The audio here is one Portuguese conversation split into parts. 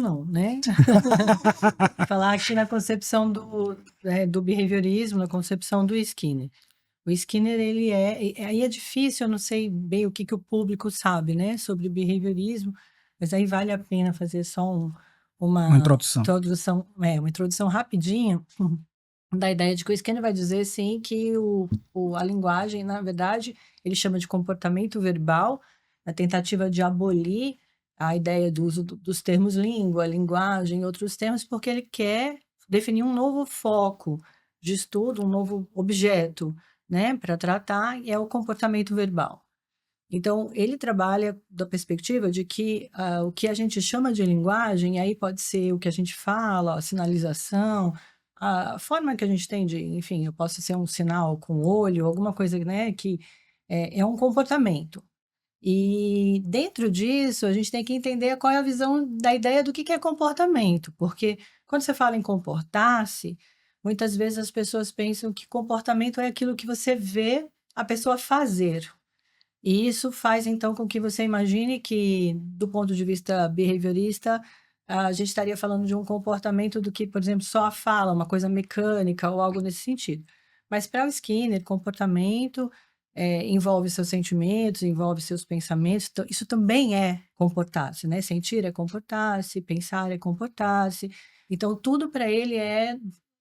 não, né? Falar aqui na concepção do behaviorismo, na concepção do Skinner. O Skinner, aí é difícil, eu não sei bem o que o público sabe, né, sobre o behaviorismo, mas aí vale a pena fazer só Uma introdução. uma introdução rapidinha da ideia de que o Skinner vai dizer, sim, que a linguagem, na verdade, ele chama de comportamento verbal, a tentativa de abolir a ideia do uso dos termos língua, linguagem e outros termos, porque ele quer definir um novo foco de estudo, um novo objeto, né, para tratar, e é o comportamento verbal. Então, ele trabalha da perspectiva de que o que a gente chama de linguagem, aí pode ser o que a gente fala, a sinalização, a forma que a gente tem de, enfim, eu posso ser um sinal com o olho, alguma coisa, né, que é um comportamento. E dentro disso, a gente tem que entender qual é a visão da ideia do que é comportamento, porque quando você fala em comportar-se, muitas vezes as pessoas pensam que comportamento é aquilo que você vê a pessoa fazer. E isso faz, então, com que você imagine que, do ponto de vista behaviorista, a gente estaria falando de um comportamento do que, por exemplo, só a fala, uma coisa mecânica ou algo nesse sentido. Mas para o Skinner, comportamento envolve seus sentimentos, envolve seus pensamentos, então, isso também é comportar-se, né? Sentir é comportar-se, pensar é comportar-se. Então, tudo para ele é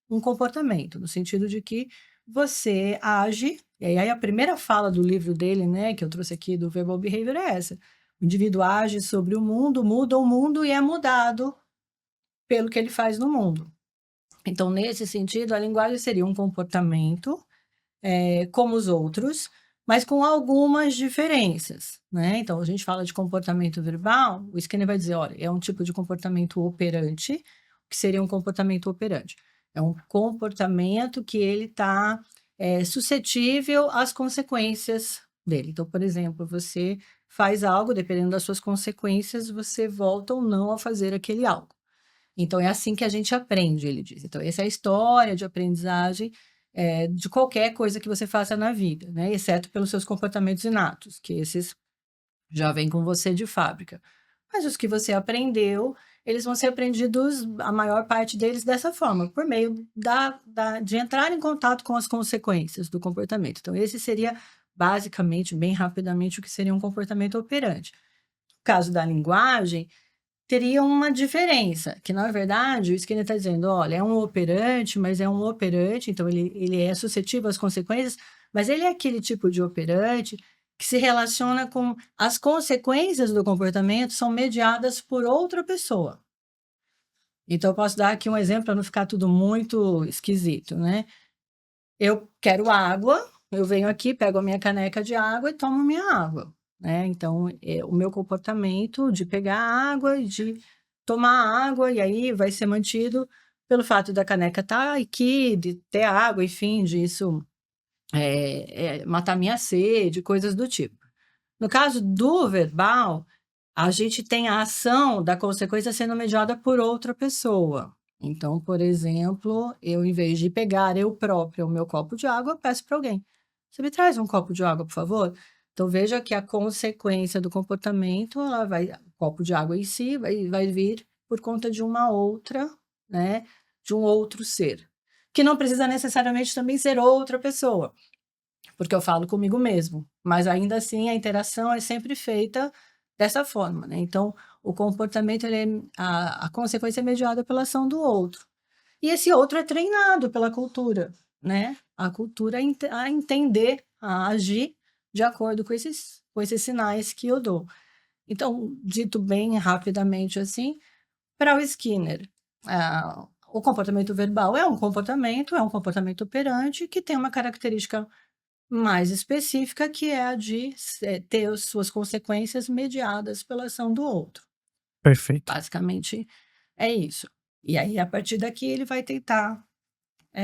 um comportamento, no sentido de que você age, e aí a primeira fala do livro dele, né, que eu trouxe aqui do Verbal Behavior é essa. O indivíduo age sobre o mundo, muda o mundo e é mudado pelo que ele faz no mundo. Então, nesse sentido, a linguagem seria um comportamento como os outros, mas com algumas diferenças, né? Então, a gente fala de comportamento verbal, o Skinner vai dizer, olha, é um tipo de comportamento operante. O que seria um comportamento operante? É um comportamento que ele está suscetível às consequências dele. Então, por exemplo, você faz algo, dependendo das suas consequências, você volta ou não a fazer aquele algo. Então, é assim que a gente aprende, ele diz. Então, essa é a história de aprendizagem de qualquer coisa que você faça na vida, né? Exceto pelos seus comportamentos inatos, que esses já vêm com você de fábrica. Mas os que você aprendeu, eles vão ser aprendidos, a maior parte deles, dessa forma, por meio de entrar em contato com as consequências do comportamento. Então, esse seria, basicamente, bem rapidamente, o que seria um comportamento operante. No caso da linguagem, teria uma diferença, que na verdade o Skinner está dizendo, olha, é um operante, mas é um operante, então ele é suscetível às consequências, mas ele é aquele tipo de operante que se relaciona com as consequências do comportamento são mediadas por outra pessoa. Então, eu posso dar aqui um exemplo para não ficar tudo muito esquisito, né? Eu quero água, eu venho aqui, pego a minha caneca de água e tomo minha água, né? Então, o meu comportamento de pegar água e de tomar água, e aí vai ser mantido pelo fato da caneca estar aqui, de ter água, enfim, disso matar minha sede, coisas do tipo. No caso do verbal, a gente tem a ação da consequência sendo mediada por outra pessoa. Então, por exemplo, eu, em vez de pegar eu própria o meu copo de água, eu peço para alguém: você me traz um copo de água, por favor? Então, veja que a consequência do comportamento, o copo de água em si vai vir por conta de uma outra, né, de um outro ser, que não precisa necessariamente também ser outra pessoa, porque eu falo comigo mesmo, mas ainda assim a interação é sempre feita dessa forma, né? Então, o comportamento, a consequência é mediada pela ação do outro. E esse outro é treinado pela cultura, né? A cultura a entender, a agir de acordo com esses sinais que eu dou. Então, dito bem rapidamente assim, para o Skinner, o comportamento verbal é um comportamento operante que tem uma característica mais específica, que é a de ter as suas consequências mediadas pela ação do outro. Perfeito. Basicamente, é isso. E aí, a partir daqui, ele vai tentar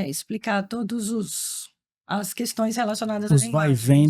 explicar todos as questões relacionadas à Os vai e linguagem. vem